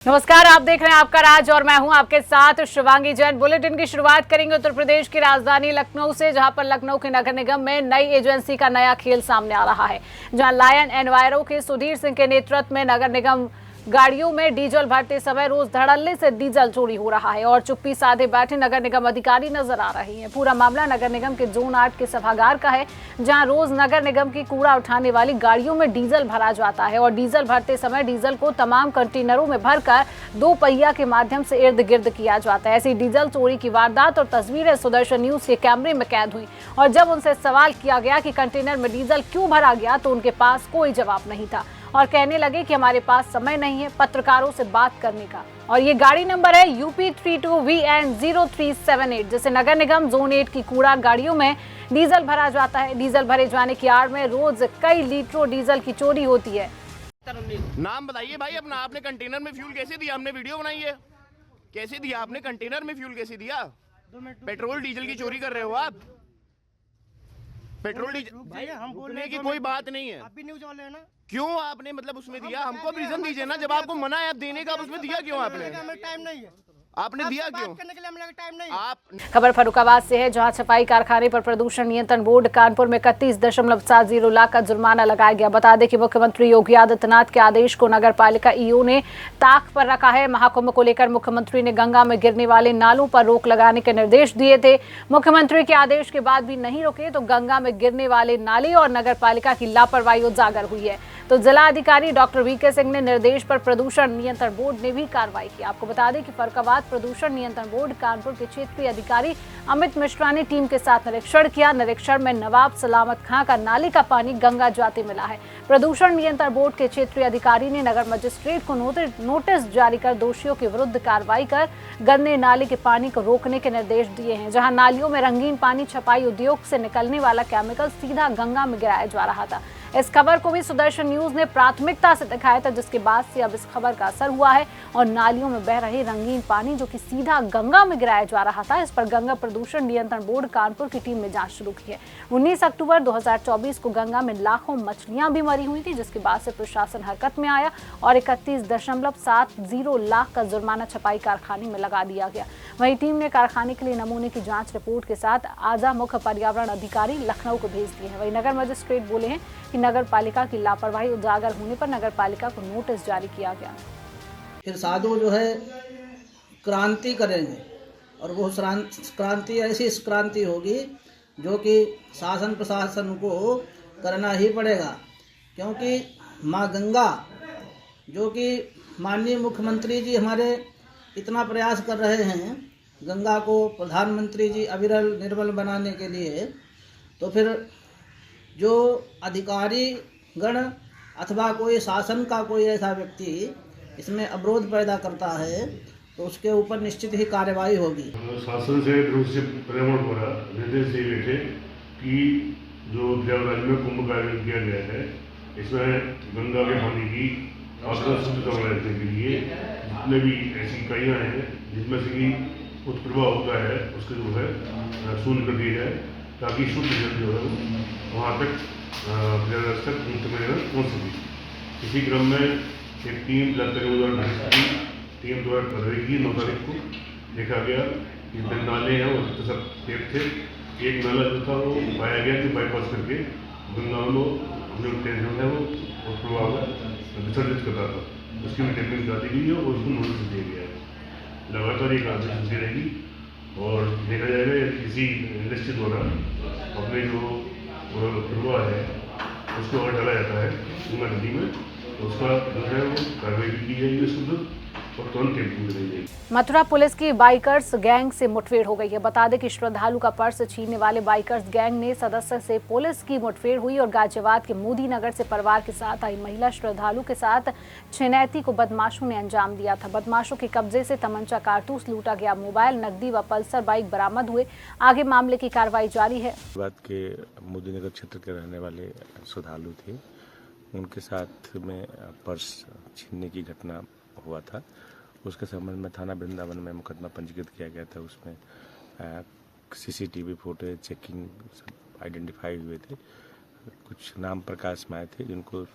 नमस्कार, आप देख रहे हैं आपका राज और मैं हूं आपके साथ शिवांगी जैन। बुलेटिन की शुरुआत करेंगे उत्तर प्रदेश की राजधानी लखनऊ से, जहां पर लखनऊ के नगर निगम में नई एजेंसी का नया खेल सामने आ रहा है। जहां लायन एनवायरो के सुधीर सिंह के नेतृत्व में नगर निगम गाड़ियों में डीजल भरते समय रोज धड़ल्ले से डीजल चोरी हो रहा है और चुप्पी साधे बैठे नगर निगम अधिकारी नजर आ रहे हैं। पूरा मामला नगर निगम के जोन 8 के सभागार का है, जहां रोज नगर निगम की कूड़ा उठाने वाली गाड़ियों में डीजल भरा जाता है और डीजल भरते समय डीजल को तमाम कंटेनरों में भरकर 2 पहिया के माध्यम से इर्द गिर्द किया जाता है। ऐसी डीजल चोरी की वारदात और तस्वीरें सुदर्शन न्यूज के कैमरे में कैद हुई और जब उनसे सवाल किया गया कि कंटेनर में डीजल क्यों भरा गया तो उनके पास कोई जवाब नहीं था और कहने लगे कि हमारे पास समय नहीं है पत्रकारों से बात करने का। और ये गाड़ी नंबर है UP32VN0378, जिसे नगर निगम जोन 8 की कूड़ा गाड़ियों में डीजल भरा जाता है। डीजल भरे जाने की आड़ में रोज कई लीटरों डीजल की चोरी होती है। नाम बताइए भाई अपना, आपने कंटेनर में फ्यूल कैसे दिया? हमने वीडियो बनाई है। कैसे दिया आपने कंटेनर में फ्यूल कैसे दिया? पेट्रोल डीजल की चोरी कर रहे हो आप। पेट्रोल डीजल भैया हम बोलने की कोई बात नहीं है। आप भी न्यूज वाले हैं ना, क्यों आपने मतलब उसमें दिया? हमको रीजन दीजिए ना, जब आपको मना है आप देने का, उसमें दिया क्यों आपने? हमें टाइम नहीं है, आपने दिया क्यों? बात करने के लिए हमें टाइम नहीं है। आप खबर फर्रुखाबाद से है, जहां सफाई कारखाने पर प्रदूषण नियंत्रण बोर्ड कानपुर में 31.70 लाख का जुर्माना लगाया गया। बता दें कि मुख्यमंत्री योगी आदित्यनाथ के आदेश को नगर पालिका ईओ ने ताक पर रखा है। महाकुंभ को लेकर मुख्यमंत्री ने गंगा में गिरने वाले नालों पर रोक लगाने के निर्देश दिए थे। मुख्यमंत्री के आदेश के बाद भी नहीं रुके तो गंगा में गिरने वाले नाले और नगर पालिका की लापरवाही उजागर हुई है। तो जिला अधिकारी डॉक्टर वीके सिंह ने निर्देश पर प्रदूषण नियंत्रण बोर्ड ने भी कार्रवाई की। आपको बता दें कि फर्रुखाबाद प्रदूषण नियंत्रण बोर्ड कानपुर के क्षेत्रीय अधिकारी अमित मिश्रा ने टीम के साथ निरीक्षण किया। निरीक्षण में नवाब सलामत खां का नाले का पानी गंगा जाते मिला है। प्रदूषण नियंत्रण बोर्ड के क्षेत्रीय अधिकारी ने नगर मजिस्ट्रेट को नोटिस जारी कर दोषियों के विरुद्ध कार्रवाई कर गंदे नाले के पानी को रोकने के निर्देश दिए हैं। जहां नालियों में रंगीन पानी छपाई उद्योग से निकलने वाला केमिकल सीधा गंगा में गिराया जा रहा था। इस खबर को भी सुदर्शन न्यूज ने प्राथमिकता से दिखाया था, जिसके बाद से अब इस खबर का असर हुआ है और नालियों में बह रहे रंगीन पानी जो कि सीधा गंगा में गिराया जा रहा था, इस पर गंगा प्रदूषण नियंत्रण बोर्ड कानपुर की टीम ने जांच शुरू की है। 19 अक्टूबर 2024 को गंगा में लाखों मछलियां भी मरी हुई थी, जिसके बाद से प्रशासन हरकत में आया और 31.70 लाख का जुर्माना छपाई कारखाने में लगा दिया गया। वहीं टीम ने कारखाने के लिए नमूने की जांच रिपोर्ट के साथ आजा मुख्य पर्यावरण अधिकारी लखनऊ को भेज दिए हैं। वहीं नगर मजिस्ट्रेट बोले हैं कि नगर पालिका की लापरवाही उजागर होने पर नगर पालिका को नोटिस जारी किया गया। फिर साधु जो है क्रांति करेंगे और वो क्रांति ऐसी क्रांति होगी जो कि शासन प्रशासन को करना ही पड़ेगा, क्योंकि माँ गंगा जो कि माननीय मुख्यमंत्री जी हमारे इतना प्रयास कर रहे हैं गंगा को प्रधानमंत्री जी अविरल निर्मल बनाने के लिए, तो फिर जो अधिकारी गण अथवा कोई शासन का कोई ऐसा व्यक्ति इसमें अवरोध पैदा करता है तो उसके ऊपर निश्चित ही कार्रवाई होगी। शासन से पर्यावरण द्वारा निर्देश दिए गए थे कि जो प्रयागराज में कुंभ का आयोजन किया गया है, इसमें गंगा के पानी की शुद्धता बनाए रखने के लिए जितने भी ऐसी इकाइयाँ हैं जिसमें से कि उत्प्रवाह होता है उसके जो है शून्य कर दिया जाए, ताकि शुद्ध जल जो है वहाँ तक प्रयागराज तक पहुँच सके। इसी क्रम में एक टीम टीम द्वारा कार्रवाई की। 9 तारीख को देखा गया कि नाले हैं वो सब टेप थे। एक नाला जो था वो पाया गया कि बाईपास करके गंगा में जो जो है वो प्रभाव विसर्जित करता था, उसकी भी टेपिंग डाली गई है और उसको नोटिस दिया गया है। लगातार एक आदेश होती रहेगी और देखा जाएगा किसी इंडस्ट्री द्वारा अपने जो प्रभाव है उसको अगर डाला जाता है गंगा नदी में तो उसका जो है वो कार्रवाई भी की जाएगी उसके विरुद्ध। मथुरा पुलिस की बाइकर्स गैंग से मुठभेड़ हो गई है। बता दें कि श्रद्धालु का पर्स छीनने वाले बाइकर्स गैंग ने सदस्य से पुलिस की मुठभेड़ हुई और गाजियाबाद के मोदी नगर से परिवार के साथ आई महिला श्रद्धालु के साथ छिनैती को बदमाशों ने अंजाम दिया था। बदमाशों के कब्जे से तमंचा, कारतूस लूटा गया, मोबाइल, नकदी व पल्सर बाइक बरामद हुए। आगे मामले की कार्रवाई जारी है। बात के मोदी नगर क्षेत्र के रहने वाले श्रद्धालु थे, उनके साथ में पर्स छीनने की घटना हुआ था। उसके संबंध में थाना वृंदावन में मुकदमा पंजीकृत किया गया था। उसमें सीसीटीवी फुटेज चेकिंग सब आइडेंटिफाई हुए थे। कुछ नाम प्रकाश में आए थे जिनको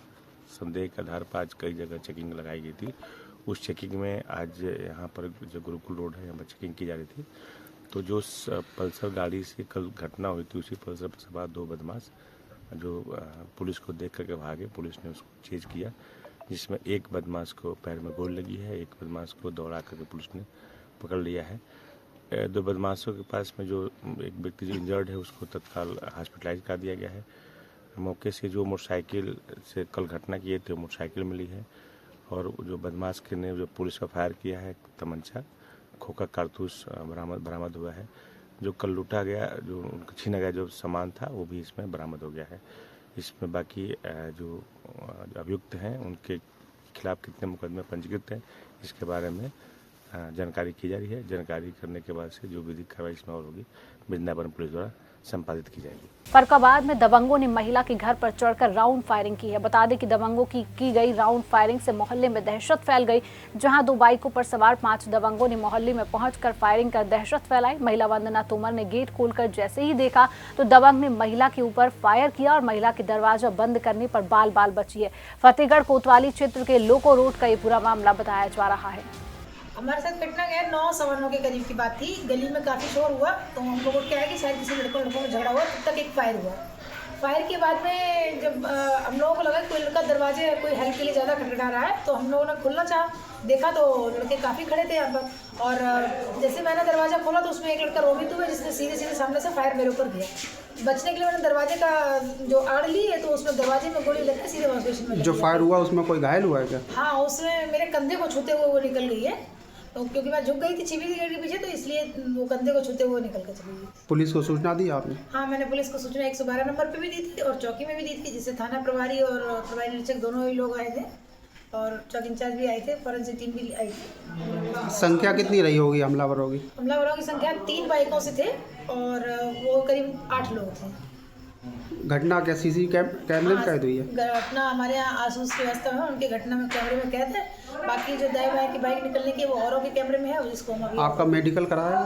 संदेह के आधार पर आज कई जगह चेकिंग लगाई गई थी। उस चेकिंग में आज यहाँ पर जो गुरुकुल रोड है यहाँ पर चेकिंग की जा रही थी, तो जो पल्सर गाड़ी से कल घटना हुई थी उसी पल्सर पर सवार 2 बदमाश जो पुलिस को देख करके भागे, पुलिस ने उसको चेज किया, जिसमें एक बदमाश को पैर में गोली लगी है, एक बदमाश को दौड़ा करके पुलिस ने पकड़ लिया है। 2 बदमाशों के पास में जो एक व्यक्ति जो इंजर्ड है उसको तत्काल हॉस्पिटलाइज कर दिया गया है। मौके से जो मोटरसाइकिल से कल घटना किए थे मोटरसाइकिल मिली है, और जो बदमाश के ने जो पुलिस पर फायर किया है तमंचा खोखा कारतूस बरामद हुआ है। जो कल लूटा गया, जो उनको छीना गया जो सामान था वो भी इसमें बरामद हो गया है। इसमें बाकी जो अभियुक्त हैं उनके खिलाफ कितने मुकदमे पंजीकृत हैं इसके बारे में जानकारी की जा रही है। जानकारी करने के बाद से जो विधिक कार्रवाई इसमें और होगी वृंदावन पुलिस द्वारा संपादित की जाएगी। फरक्काबाद में दबंगों ने महिला के घर पर चढ़कर राउंड फायरिंग की है। बता दें कि दबंगों की गई राउंड फायरिंग से मोहल्ले में दहशत फैल गई, जहां 2 बाइकों पर सवार 5 दबंगों ने मोहल्ले में पहुंचकर फायरिंग कर दहशत फैलाई। महिला वंदना तोमर ने गेट खोलकर जैसे ही देखा तो दबंग ने महिला के ऊपर फायर किया और महिला के दरवाजा बंद करने पर बाल बाल बची है। फतेहगढ़ कोतवाली क्षेत्र के लोको रोड का ये पूरा मामला बताया जा रहा है। हमारे साथ घटना क्या है, 9:15 के करीब की बात थी। गली में काफ़ी शोर हुआ तो हम लोगों को क्या है कि शायद किसी लड़कों में झगड़ा हुआ, तब तक एक फायर हुआ। फायर के बाद में जब हम लोगों को लगा कोई लड़का दरवाजे कोई हेल्प के लिए ज़्यादा खटखटा रहा है, तो हम लोगों ने खुलना चाहा, देखा तो लड़के काफ़ी खड़े थे यहाँ पर। और जैसे मैंने दरवाज़ा खोला तो उसमें एक लड़का रोमित हुआ जिसने सीधे सामने से फायर मेरे ऊपर किया। बचने के लिए मैंने दरवाजे का जो आड़ ली है तो उसमें दरवाजे में गोली लगकर सीधे वॉश बेसिन में। जो फायर हुआ उसमें कोई घायल हुआ है क्या? हाँ, उसमें मेरे कंधे को छूते हुए वो निकल गई है, तो क्योंकि मैं झुक गई थी छिपी थी गेट के पीछे, तो इसलिए वो कंधे को छूते हुए निकल कर चली गई। पुलिस को सूचना दी आपने? हाँ, मैंने पुलिस को सूचना 112 नंबर पे भी दी थी और चौकी में भी दी थी, जिससे थाना प्रभारी और प्रभारी निरीक्षक दोनों ही लोग आए थे और चौकी इंचार्ज भी आए थे, फॉरेंसिक टीम भी आई थी। संख्या कितनी रही होगी हमलावरों की? हमलावरों की संख्या 3 बाइकों से थे और वो करीब 8 लोग थे। घटना क्या सीसी कैमरे में कैद हुई है? घटना हमारे यहाँ आसूस श्रीवास्तव है, उनके घटना में कैमरे में कैद है। बाकी जो दाएं बाएं की बाइक निकलने की वो औरों के कैमरे में है, जिसको हम अभी। आपका मेडिकल कराया?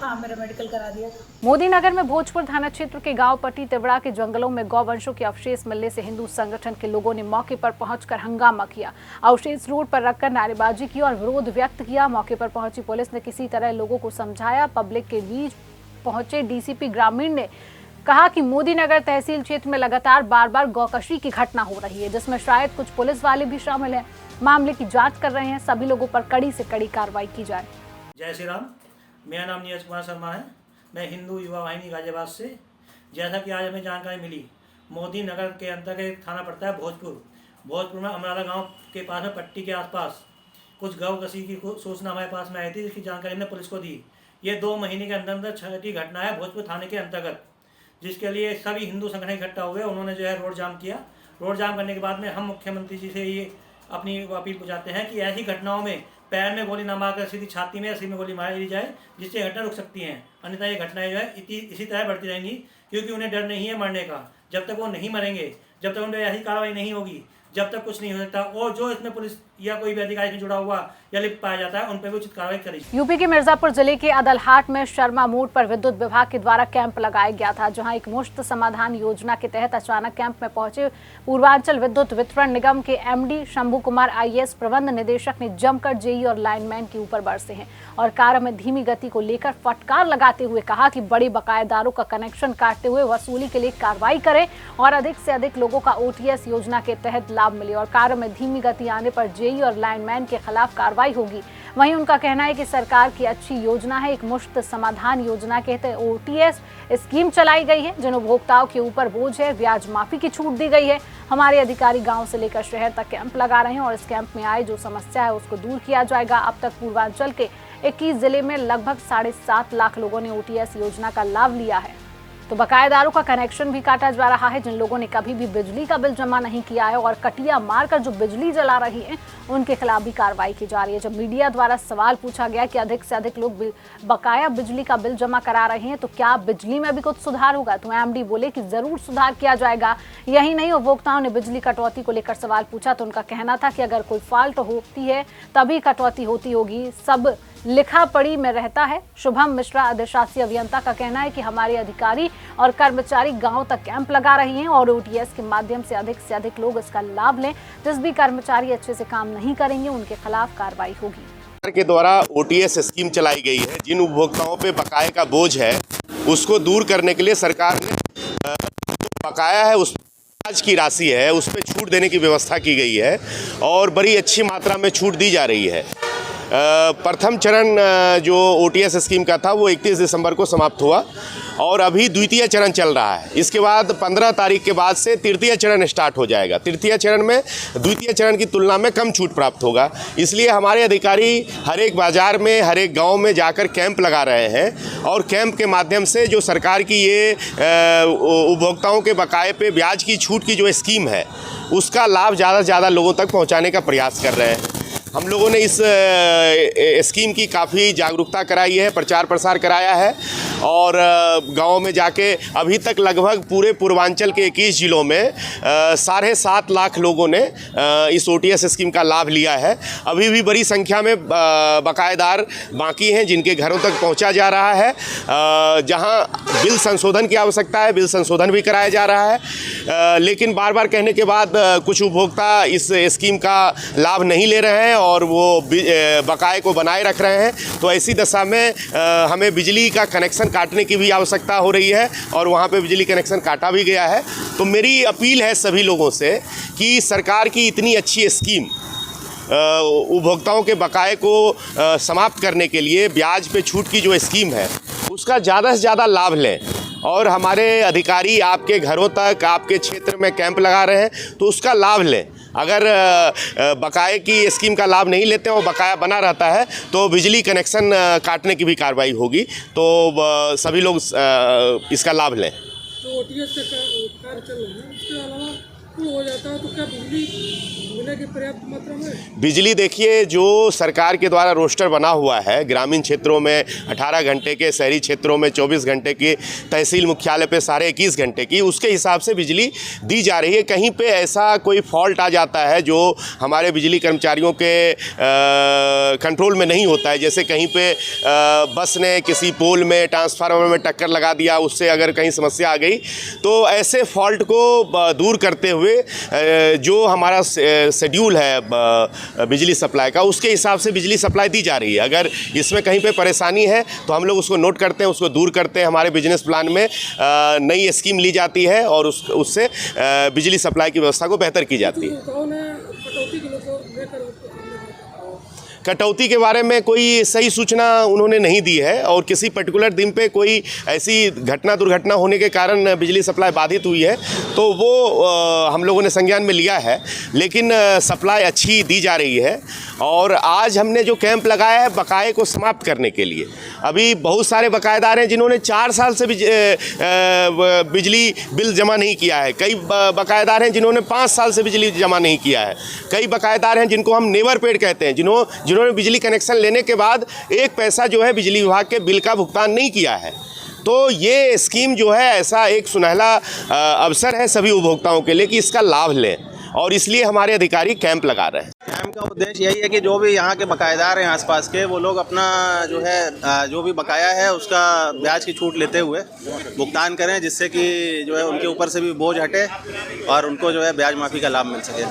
हाँ, मेरा मेडिकल करा दिया। मोदी नगर में भोजपुर थाना क्षेत्र के गांव पट्टी तिवड़ा के जंगलों में गौवंशों के अवशेष मिलने से हिंदू संगठन के लोगों ने मौके पर पहुंचकर हंगामा किया। अवशेष रोड पर रखकर नारेबाजी की और विरोध व्यक्त किया। मौके पर पहुंची पुलिस ने किसी तरह लोगों को समझाया। पब्लिक के बीच पहुंचे डीसीपी ग्रामीण ने कहा कि मोदी नगर तहसील क्षेत्र में लगातार बार गौकशी की घटना हो रही है, जिसमें शायद कुछ पुलिस वाले भी शामिल हैं। मामले की जांच कर रहे हैं, सभी लोगों पर कड़ी से कड़ी कार्रवाई की जाए। जय श्री राम। मेरा नाम नीरज कुमार शर्मा है। मैं हिंदू युवा वाहिनी गाजियाबाद से। जैसा कि आज हमें जानकारी मिली, मोदी नगर के अंतर्गत एक थाना पड़ता है भोजपुर में अमराला गांव के पास में पट्टी के आसपास कुछ गौकशी की सूचना हमारे पास में आई थी, जिसकी जानकारी हमने पुलिस को दी। ये 2 महीने के अंदर छठी घटना है भोजपुर थाने के अंतर्गत, जिसके लिए सभी हिंदू संगठन इकट्ठा हुए। उन्होंने जो है रोड जाम किया। रोड जाम करने के बाद में हम मुख्यमंत्री जी से ये अपनी अपील पहुँचाते हैं कि ऐसी घटनाओं में पैर में गोली न मारकर सीधी छाती में या सिर में गोली मार दी जाए, जिससे घटना रुक सकती हैं। अन्यथा ये घटनाएं जो है इसी तरह बढ़ती रहेंगी, क्योंकि उन्हें डर नहीं है मरने का। जब तक वो नहीं मरेंगे, जब तक उन पर ऐसी कार्रवाई नहीं होगी, जब तक कुछ नहीं हो सकता। और जो इसमें पुलिस या कोई भी अधिकारी से जुड़ा हुआ या लिप्त पाया जाता है, उन पर भी उचित कार्रवाई करेगी। यूपी के मिर्जापुर जिले के अदलहाट में शर्मा मोड़ पर विद्युत विभाग के द्वारा कैंप लगाया गया था, जहां एक मुफ्त समाधान योजना के तहत अचानक कैंप में पहुंचे पूर्वांचल विद्युत वितरण निगम के एमडी शंभू कुमार आईएएस प्रबंध निदेशक ने जमकर जेई और लाइनमैन के ऊपर बरसे हैं और कार्य में धीमी गति को लेकर फटकार लगाते हुए कहा कि बड़े बकायेदारों का कनेक्शन काटते हुए वसूली के लिए कार्रवाई करें और अधिक से अधिक लोगों का ओटीएस योजना के तहत लाभ मिले और कार्य में धीमी गति आने पर जेई और लाइनमैन के खिलाफ कार्रवाई होगी। वहीं उनका कहना है कि सरकार की अच्छी योजना है, एक मुफ्त समाधान योजना के तहत ओटीएस स्कीम चलाई गई है, जिन उपभोक्ताओं के ऊपर बोझ है ब्याज माफी की छूट दी गई है। हमारे अधिकारी गांव से लेकर शहर तक कैंप लगा रहे हैं और इस कैंप में आए जो समस्या है उसको दूर किया जाएगा। अब तक पूर्वांचल के 21 जिले में लगभग 7.5 लाख लोगों ने ओटीएस योजना का लाभ लिया है। तो बकायेदारों का कनेक्शन भी काटा जा रहा है। जिन लोगों ने कभी भी बिजली का बिल जमा नहीं किया है और कटिया मारकर जो बिजली जला रही है, उनके खिलाफ भी कार्रवाई की जा रही है। जब मीडिया द्वारा सवाल पूछा गया कि अधिक से अधिक लोग बकाया बिजली का बिल जमा करा रहे हैं तो क्या बिजली में भी कुछ सुधार होगा, तो एमडी बोले कि जरूर सुधार किया जाएगा। यही नहीं, उपभोक्ताओं ने बिजली कटौती को लेकर सवाल पूछा तो उनका कहना था कि अगर कोई फॉल्ट होती है तभी कटौती होती होगी, सब लिखा पढ़ी में रहता है। शुभम मिश्रा अधिशासी अभियंता का कहना है कि हमारे अधिकारी और कर्मचारी गांव तक कैंप लगा रहे हैं और ओटीएस के माध्यम से अधिक लोग इसका लाभ लें। जिस भी कर्मचारी अच्छे से काम नहीं करेंगे उनके खिलाफ कार्रवाई होगी। सरकार के द्वारा ओटीएस स्कीम चलाई गई है। जिन उपभोक्ताओं पे बकाये का बोझ है उसको दूर करने के लिए सरकार ने बकाया है उस आज की राशि है उस पर छूट देने की व्यवस्था की गई है और बड़ी अच्छी मात्रा में छूट दी जा रही है। प्रथम चरण जो ओटीएस स्कीम का था वो 31 दिसंबर को समाप्त हुआ और अभी द्वितीय चरण चल रहा है। इसके बाद 15 तारीख के बाद से तृतीय चरण स्टार्ट हो जाएगा। तृतीय चरण में द्वितीय चरण की तुलना में कम छूट प्राप्त होगा। इसलिए हमारे अधिकारी हर एक बाज़ार में हर एक गांव में जाकर कैंप लगा रहे हैं और कैंप के माध्यम से जो सरकार की ये उपभोक्ताओं के बकाये पे ब्याज की छूट की जो स्कीम है उसका लाभ ज़्यादा से ज़्यादा लोगों तक पहुँचाने का प्रयास कर रहे हैं। हम लोगों ने इस स्कीम की काफ़ी जागरूकता कराई है, प्रचार प्रसार कराया है और गाँव में जाके अभी तक लगभग पूरे पूर्वांचल के 21 जिलों में 7.5 लाख लोगों ने इस ओटीएस स्कीम का लाभ लिया है। अभी भी बड़ी संख्या में बकायेदार बाकी हैं जिनके घरों तक पहुंचा जा रहा है। जहां बिल संशोधन की आवश्यकता है बिल संशोधन भी कराया जा रहा है, लेकिन बार बार कहने के बाद कुछ उपभोक्ता इस स्कीम का लाभ नहीं ले रहे हैं और वो बकाये को बनाए रख रहे हैं। तो ऐसी दशा में हमें बिजली का कनेक्शन काटने की भी आवश्यकता हो रही है और वहाँ पे बिजली कनेक्शन काटा भी गया है। तो मेरी अपील है सभी लोगों से कि सरकार की इतनी अच्छी स्कीम उपभोक्ताओं के बकाये को समाप्त करने के लिए ब्याज पे छूट की जो स्कीम है उसका ज़्यादा से ज़्यादा लाभ लें और हमारे अधिकारी आपके घरों तक आपके क्षेत्र में कैंप लगा रहे हैं तो उसका लाभ लें। अगर बकाये की स्कीम का लाभ नहीं लेते हैं और बकाया बना रहता है तो बिजली कनेक्शन काटने की भी कार्रवाई होगी। तो सभी लोग इसका लाभ लें। तो ओटीएस का कार्य चल रहा है, उसके अलावा कोई हो जाता है तो क्या बिजली मिलेगी पर्याप्त मात्रा में? बिजली देखिए जो सरकार के द्वारा रोस्टर बना हुआ है, ग्रामीण क्षेत्रों में 18 घंटे के, शहरी क्षेत्रों में 24 घंटे की, तहसील मुख्यालय पे 21.5 घंटे की, उसके हिसाब से बिजली दी जा रही है। कहीं पे ऐसा कोई फॉल्ट आ जाता है जो हमारे बिजली कर्मचारियों के कंट्रोल में नहीं होता है, जैसे कहीं पे बस ने किसी पोल में ट्रांसफार्मर में टक्कर लगा दिया, उससे अगर कहीं समस्या आ गई तो ऐसे फॉल्ट को दूर करते हुए जो हमारा शेड्यूल है बिजली सप्लाई का उसके हिसाब से बिजली सप्लाई दी जा रही है। अगर इसमें कहीं पे परेशानी है तो हम लोग उसको नोट करते हैं, उसको दूर करते हैं। हमारे बिजनेस प्लान में नई स्कीम ली जाती है और उससे बिजली सप्लाई की व्यवस्था को बेहतर की जाती है। कटौती के बारे में कोई सही सूचना उन्होंने नहीं दी है और किसी पर्टिकुलर दिन पे कोई ऐसी दुर्घटना होने के कारण बिजली सप्लाई बाधित हुई है तो वो हम लोगों ने संज्ञान में लिया है, लेकिन सप्लाई अच्छी दी जा रही है। और आज हमने जो कैंप लगाया है बकाये को समाप्त करने के लिए, अभी बहुत सारे बकायेदार हैं जिन्होंने 4 साल से बिजली बिल जमा नहीं किया है, कई बकायेदार हैं जिन्होंने 5 साल से बिजली जमा नहीं किया है, कई बकायेदार हैं जिनको हम नेवर पेड कहते हैं, जिन्होंने बिजली कनेक्शन लेने के बाद 1 पैसा जो है बिजली विभाग के बिल का भुगतान नहीं किया है। तो ये स्कीम जो है ऐसा एक सुनहला अवसर है सभी उपभोक्ताओं के लिए कि इसका लाभ लें और इसलिए हमारे अधिकारी कैंप लगा रहे हैं। कैंप का उद्देश्य यही है कि जो भी यहाँ के बकायेदार हैं आसपास के, वो लोग अपना जो है जो भी बकाया है उसका ब्याज की छूट लेते हुए भुगतान करें, जिससे कि जो है उनके ऊपर से भी बोझ हटे और उनको जो है ब्याज माफ़ी का लाभ मिल सके।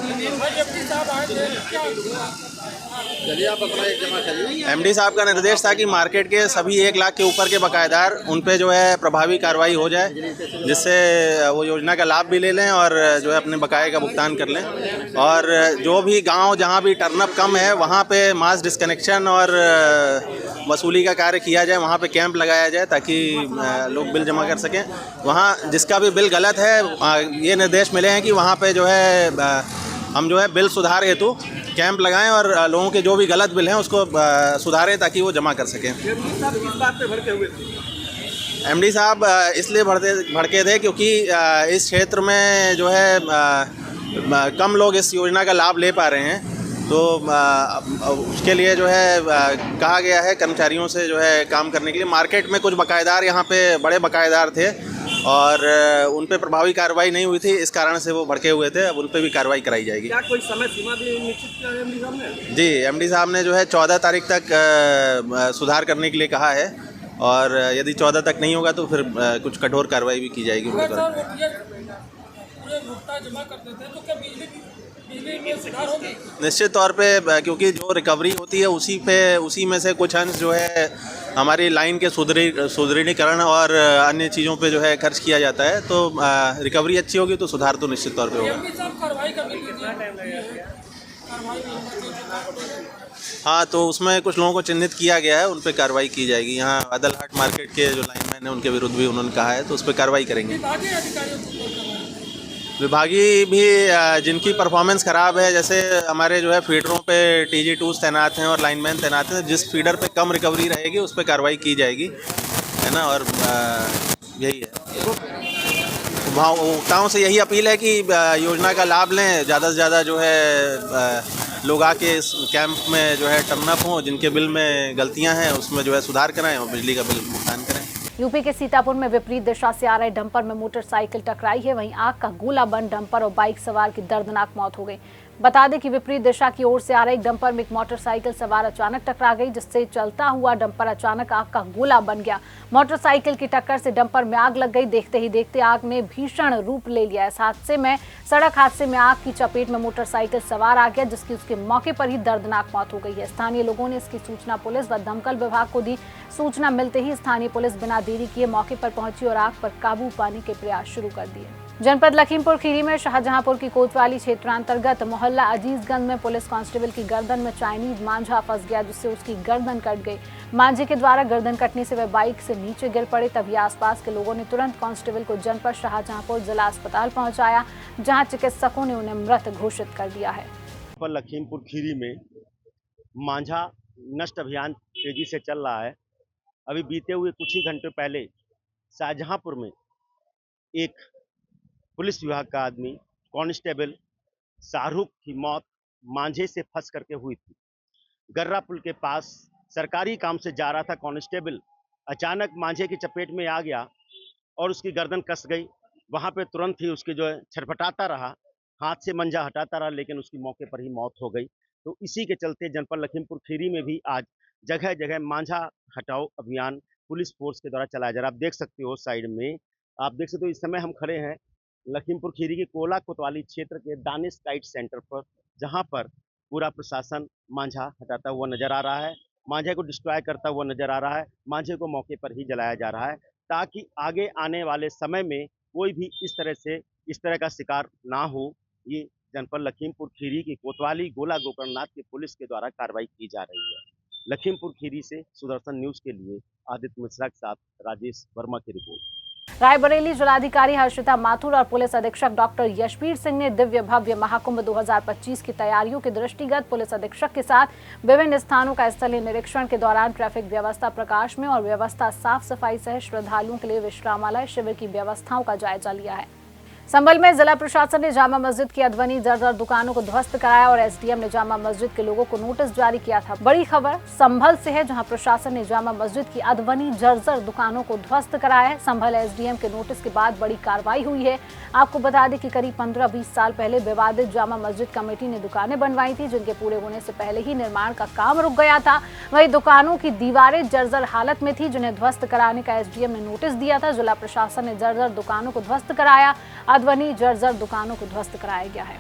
एमडी साहब का निर्देश था कि मार्केट के सभी 1 लाख के ऊपर के बकायेदार उन पे जो है प्रभावी कार्रवाई हो जाए, जिससे वो योजना का लाभ भी ले लें और जो है अपने बकाये का भुगतान कर लें। और जो भी गांव जहां भी टर्नअप कम है वहां पे मास डिस्कनेक्शन और वसूली का कार्य किया जाए, वहां पे कैंप लगाया जाए ताकि लोग बिल जमा कर सकें। वहां जिसका भी बिल गलत है ये निर्देश मिले हैं कि वहां पे जो है हम जो है बिल सुधार हेतु कैंप लगाएं और लोगों के जो भी गलत बिल हैं उसको सुधारें ताकि वो जमा कर सकें। एमडी साहब इसलिए भड़के थे क्योंकि इस क्षेत्र में जो है कम लोग इस योजना का लाभ ले पा रहे हैं, तो उसके लिए जो है कहा गया है कर्मचारियों से जो है काम करने के लिए। मार्केट में कुछ बकायेदार यहाँ पे बड़े बकायेदार थे और उन पे प्रभावी कार्रवाई नहीं हुई थी, इस कारण से वो भड़के हुए थे। अब उन पे भी कार्रवाई कराई जाएगी। क्या कोई समय सीमा भी निश्चित किया है एमडी साहब ने? जी, एमडी साहब ने जो है 14 तारीख तक सुधार करने के लिए कहा है, और यदि 14 तक नहीं होगा तो फिर कुछ कठोर कार्रवाई भी की जाएगी उनके द्वारा। जमा कर देते हैं तो क्या बिजली में सुधार होगी? निश्चित तौर पे, क्योंकि जो रिकवरी होती है उसी में से कुछ अंश जो है हमारी लाइन के सुदृढ़ीकरण और अन्य चीज़ों पे जो है खर्च किया जाता है। तो रिकवरी अच्छी होगी तो सुधार तो निश्चित तौर पे होगा। हाँ, तो उसमें कुछ लोगों को चिन्हित किया गया है, उन पर कार्रवाई की जाएगी। यहाँ अदलहाट मार्केट के जो लाइनमैन हैं उनके विरुद्ध भी उन्होंने कहा है, तो उस पर कार्रवाई करेंगे। विभागीय भी जिनकी परफॉर्मेंस ख़राब है, जैसे हमारे जो है फीडरों पे TG2s तैनात हैं और लाइनमैन तैनात हैं, जिस फीडर पे कम रिकवरी रहेगी उस पर कार्रवाई की जाएगी, है ना। और यही है, उपभोक्ताओं से यही अपील है कि योजना का लाभ लें, ज़्यादा से ज़्यादा जो है लोग आके इस कैंप में जो है टर्न अप हों, जिनके बिल में गलतियाँ हैं उसमें जो है सुधार कराएँ और बिजली का बिल भुगतान करें। यूपी के सीतापुर में विपरीत दिशा से आ रहे डंपर में मोटरसाइकिल टकराई है। वहीं आग का गोला बन डंपर और बाइक सवार की दर्दनाक मौत हो गई। बता दें कि विपरीत दिशा की ओर से आ रहे एक डंपर में एक मोटरसाइकिल सवार अचानक टकरा गई, जिससे चलता हुआ डंपर अचानक आग का गोला बन गया। मोटरसाइकिल की टक्कर से डंपर में आग लग गई। देखते ही देखते आग ने भीषण रूप ले लिया। इस सड़क हादसे में आग की चपेट में मोटरसाइकिल सवार आ गया, जिसकी उसके मौके पर ही दर्दनाक मौत हो गई है। स्थानीय लोगों ने इसकी सूचना पुलिस व दमकल विभाग को दी। सूचना मिलते ही स्थानीय पुलिस बिना देरी किए मौके पर पहुंची और आग पर काबू पाने के प्रयास शुरू कर दिए। जनपद लखीमपुर खीरी में शाहजहांपुर की कोतवाली क्षेत्रांतर्गत मोहल्ला अजीजगंज में पुलिस कांस्टेबल की गर्दन में चाइनीज मांझा फंस गया, जिससे उसकी गर्दन कट गई। मांझे के द्वारा गर्दन कटने से वह बाइक से नीचे गिर पड़े। तभी आसपास के लोगों ने तुरंत कांस्टेबल को जनपद शाहजहांपुर जिला अस्पताल पहुंचाया, जहां चिकित्सकों ने उन्हें मृत घोषित कर दिया है। लखीमपुर खीरी में मांझा नष्ट अभियान तेजी से चल रहा है। अभी बीते हुए कुछ ही घंटे पहले शाहजहांपुर में एक पुलिस विभाग का आदमी कांस्टेबल शाहरुख की मौत मांझे से फंस करके हुई थी। गर्रा पुल के पास सरकारी काम से जा रहा था कांस्टेबल, अचानक मांझे की चपेट में आ गया और उसकी गर्दन कस गई। वहां पे तुरंत ही उसके जो है छटपटाता रहा, हाथ से मंजा हटाता रहा, लेकिन उसकी मौके पर ही मौत हो गई। तो इसी के चलते जनपद लखीमपुर खीरी में भी आज जगह जगह मांझा हटाओ अभियान पुलिस फोर्स के द्वारा चलाया जा रहा है। आप देख सकते हो साइड में, आप देख सकते हो इस समय हम खड़े हैं लखीमपुर खीरी के कोला कोतवाली क्षेत्र के दानिश काइट सेंटर पर, जहां पर पूरा प्रशासन मांझा हटाता हुआ नजर आ रहा है, मांझे को डिस्ट्रॉय करता हुआ नजर आ रहा है। मांझे को मौके पर ही जलाया जा रहा है ताकि आगे आने वाले समय में कोई भी इस तरह का शिकार ना हो। ये जनपद लखीमपुर खीरी की कोतवाली गोला गोकर्णनाथ की पुलिस के द्वारा कार्रवाई की जा रही है। लखीमपुर खीरी से सुदर्शन न्यूज के लिए आदित्य मिश्रा के साथ राजेश वर्मा की रिपोर्ट। रायबरेली जिलाधिकारी हर्षिता माथुर और पुलिस अधीक्षक डॉक्टर यशवीर सिंह ने दिव्य भव्य महाकुंभ 2025 की तैयारियों के दृष्टिगत पुलिस अधीक्षक के साथ विभिन्न स्थानों का स्थलीय निरीक्षण के दौरान ट्रैफिक व्यवस्था प्रकाश में और व्यवस्था साफ सफाई सहित श्रद्धालुओं के लिए विश्रामालय शिविर की व्यवस्थाओं का जायजा लिया है। संभल में जिला प्रशासन ने जामा मस्जिद की अधवनी जर्जर दुकानों को ध्वस्त कराया और एसडीएम ने जामा मस्जिद के लोगों को नोटिस जारी किया था। बड़ी खबर संभल से है, जहां प्रशासन ने जामा मस्जिद की अधवनी जर्जर दुकानों को ध्वस्त कराया है। संभल एसडीएम के नोटिस के बाद बड़ी कार्रवाई हुई है। आपको बता दें कि करीब 15-20 साल पहले विवादित जामा मस्जिद कमेटी ने दुकानें बनवाई थी, जिनके पूरे होने से पहले ही निर्माण का काम रुक गया था। वही दुकानों की दीवारें जर्जर हालत में थी, जिन्हें ध्वस्त कराने का एसडीएम ने नोटिस दिया था। जिला प्रशासन ने जर्जर दुकानों को ध्वस्त कराया, अधवनी जर्जर दुकानों को ध्वस्त कराया गया है।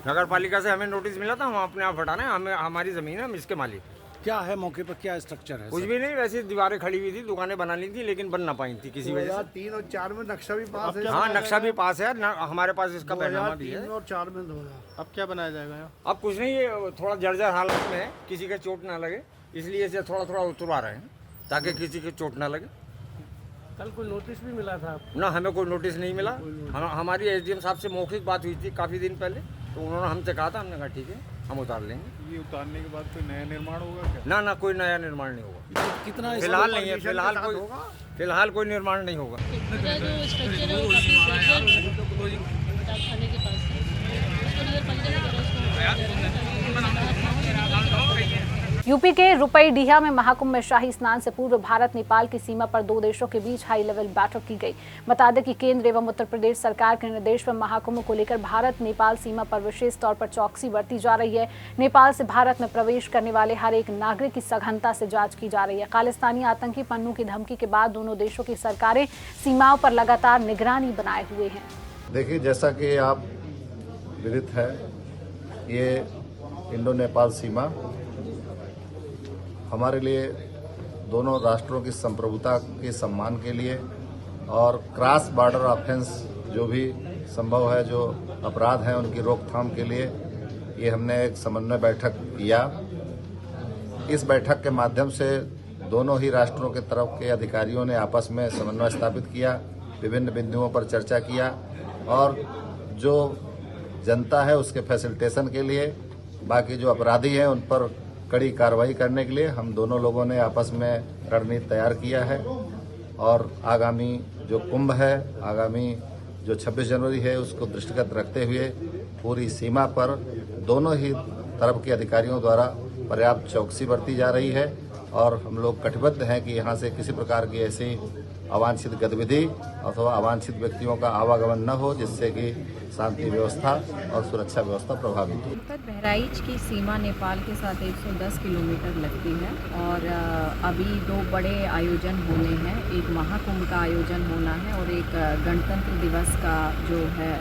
नगर पालिका से हमें नोटिस मिला था, हम अपने आप हटाने, हमें हमारी जमीन है, हम इसके मालिक। क्या है मौके पर, क्या स्ट्रक्चर है? कुछ भी नहीं, वैसे दीवारें खड़ी हुई थी, दुकानें बना ली थी, लेकिन बन ना पाई थी किसी वजह से। 3 और 4 में नक्शा भी पास है। हाँ, नक्शा भी पास है, हमारे पास इसका बैनर भी है। 3 और 4 में 2000। अब क्या बनाया जाएगा? अब कुछ नहीं, ये थोड़ा जर्जर हालत में है, किसी का चोट ना लगे, इसलिए इसे थोड़ा थोड़ा उतरवा रहे हैं ताकि किसी की चोट ना लगे। कल कोई नोटिस भी मिला था? ना, हमें कोई नोटिस नहीं मिला। हमारी एसडीएम साहब से मौखिक बात हुई थी काफ़ी दिन पहले, तो उन्होंने हमसे कहा था, हमने कहा ठीक है हम उतार लेंगे। ये उतारने के बाद कोई नया निर्माण होगा क्या? ना, कोई नया निर्माण नहीं होगा। कितना फिलहाल नहीं है, फिलहाल कोई निर्माण नहीं होगा। जो स्ट्रक्चर है वो काफ़ी डाकखाने के पास है, उसको नगर पालिका यूपी के रुपईडीहा में महाकुंभ में शाही स्नान से पूर्व भारत नेपाल की सीमा पर दो देशों के बीच हाई लेवल बैठक की गई। बता दें कि केंद्र एवं उत्तर प्रदेश सरकार के निर्देश पर महाकुंभ को लेकर भारत नेपाल सीमा पर विशेष तौर पर चौकसी बरती जा रही है। नेपाल से भारत में प्रवेश करने वाले हर एक नागरिक की सघनता से जांच की जा रही है। खालिस्तानी आतंकी पन्नू की धमकी के बाद दोनों देशों की सरकारें सीमाओं पर लगातार निगरानी बनाए हुए हैं। देखिए, जैसा कि आप विदित है, ये इंडो नेपाल सीमा हमारे लिए दोनों राष्ट्रों की संप्रभुता के सम्मान के लिए और क्रॉस बॉर्डर ऑफेंस जो भी संभव है, जो अपराध हैं, उनकी रोकथाम के लिए ये हमने एक समन्वय बैठक किया। इस बैठक के माध्यम से दोनों ही राष्ट्रों के तरफ के अधिकारियों ने आपस में समन्वय स्थापित किया, विभिन्न बिंदुओं पर चर्चा किया और जो जनता है उसके फैसिलिटेशन के लिए, बाकी जो अपराधी हैं उन पर कड़ी कार्रवाई करने के लिए हम दोनों लोगों ने आपस में रणनीति तैयार किया है। और आगामी जो कुंभ है, आगामी जो 26 जनवरी है, उसको दृष्टिगत रखते हुए पूरी सीमा पर दोनों ही तरफ के अधिकारियों द्वारा पर्याप्त चौकसी बरती जा रही है और हम लोग कटिबद्ध हैं कि यहाँ से किसी प्रकार की ऐसी अवांछित गतिविधि अथवा अवांछित व्यक्तियों का आवागमन न हो, जिससे कि शांति व्यवस्था और सुरक्षा व्यवस्था प्रभावित हो। बहराइच की सीमा नेपाल के साथ 110 किलोमीटर लगती है और अभी दो बड़े आयोजन होने हैं। एक महाकुंभ का आयोजन होना है और एक गणतंत्र दिवस का जो है